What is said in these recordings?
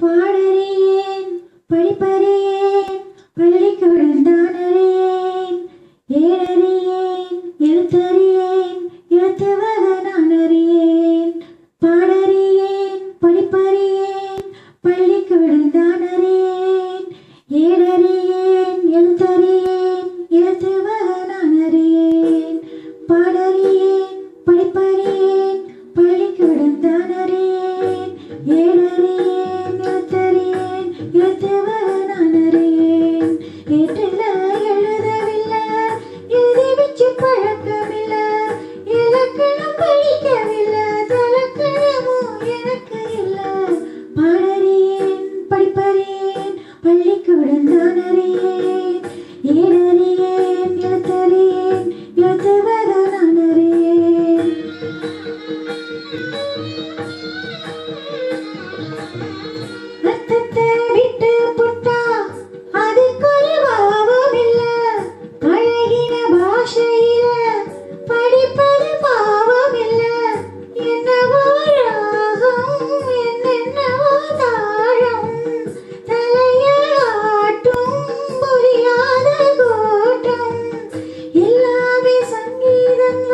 பாடறியேன் படிப்பறியேன் பள்ளிக்கூடம் தானறியேன் ஏறறியேன் எழுத்தறியேன் எழுத்துவக நான் அறியேன் பாடறியேன் படிப்பறியேன் பள்ளிக்கூடம் தானறியேன் ஏறறியேன் எழுத்தறியேன் எழுத்துவக நான் அறியேன் பாடறியேன் படிப்பறியேன் பள்ளிக்கூடம் தானறியேன் ஏறறியேன் எழுத்தறியேன் எழுத்துவக நான் அறியேன் ஏற்றில எழுதவில்லை எழுதி வச்சு பழக்கமில்லை இலக்கணம் படிக்கவில்லை தலக்கணமும் எனக்கு இல்லை பாடறியேன் படிப்பறியேன் பள்ளிக்கூடம் தான் அறியேன் ஏறறியேன் எழுத்தறியேன் எழுத்துவக நான் அறியேன் அர்த்தத்தை விட்டு புட்டா அதுக்கு ஒரு பாவம் இல்ல பழகின பாஷையில படிப்பது பாவம் இல்ல என்னவோ ராகம் என்னென்னவோ தாழம் தலையாட்டும் புரியாத கூட்டம் எல்லாமே சங்கீதம்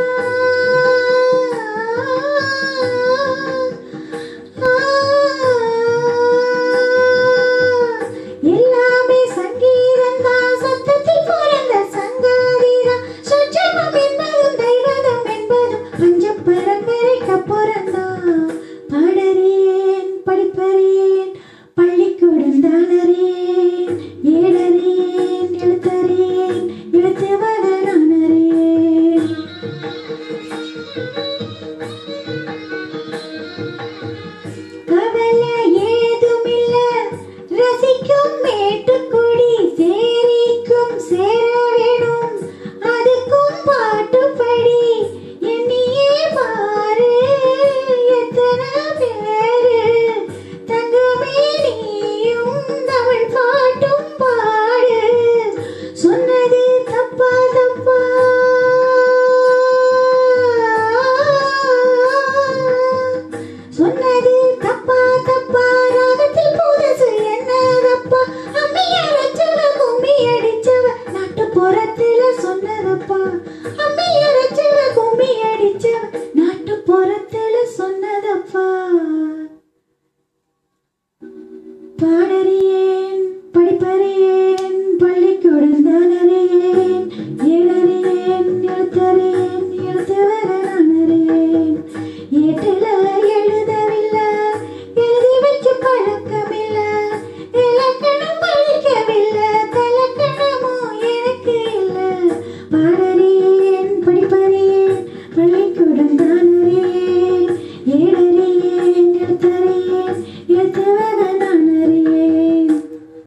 எல்லாமே சங்கீதம் தான் சத்தத்தில் பிறந்த சங்கதிதான் சொச்சமம் என்பதும் தெய்வதம் என்பதும் பஞ்ச பரம்பரைக்கு பிறந்தான் பாடறியேன் படிப்பறியேன் பள்ளிக்கூடம் தான் அறியேன் ஏடறியேன் எழுத்தறியேன் எழுத்துவக நான் அறியேன் கவலை ஏதுமில்ல ரசிக்கும் மேட்டுக்குடி சேரிக்கும் சேர வேணும் அதுக்கும் பாட்டு படி எண்ணியே பாரு எத்தனை பேரு தங்கமே நீயும் தமிழ் பாட்டும் பாடு சொன்னது தப்பா தப்பா சொன்னது தப்பா தப்பா ராகத்தில் புதுசு என்னதப்பா அம்மிய ரச்சவ கும்மி அடிச்சவ நாட்டுப்புறத்துல சொன்னதப்பா அம்மிய ரச்சவ கும்மி அடிச்சவ நாட்டுப்புறத்துல சொன்னதப்பா பாடறியேன் படிப்பறியேன் பள்ளிக்கூடம் தான் அறியேன் ஏழறியேன் எழுத்தறியேன் எழுத்துவக நான் அறியேன் ஏட்டில எழுதவில்லை எழுதி வச்சு பழக்கமில்லை இலக்கணம் படிக்கவில்லை தலக்கணமும் எனக்கு இல்லை பாட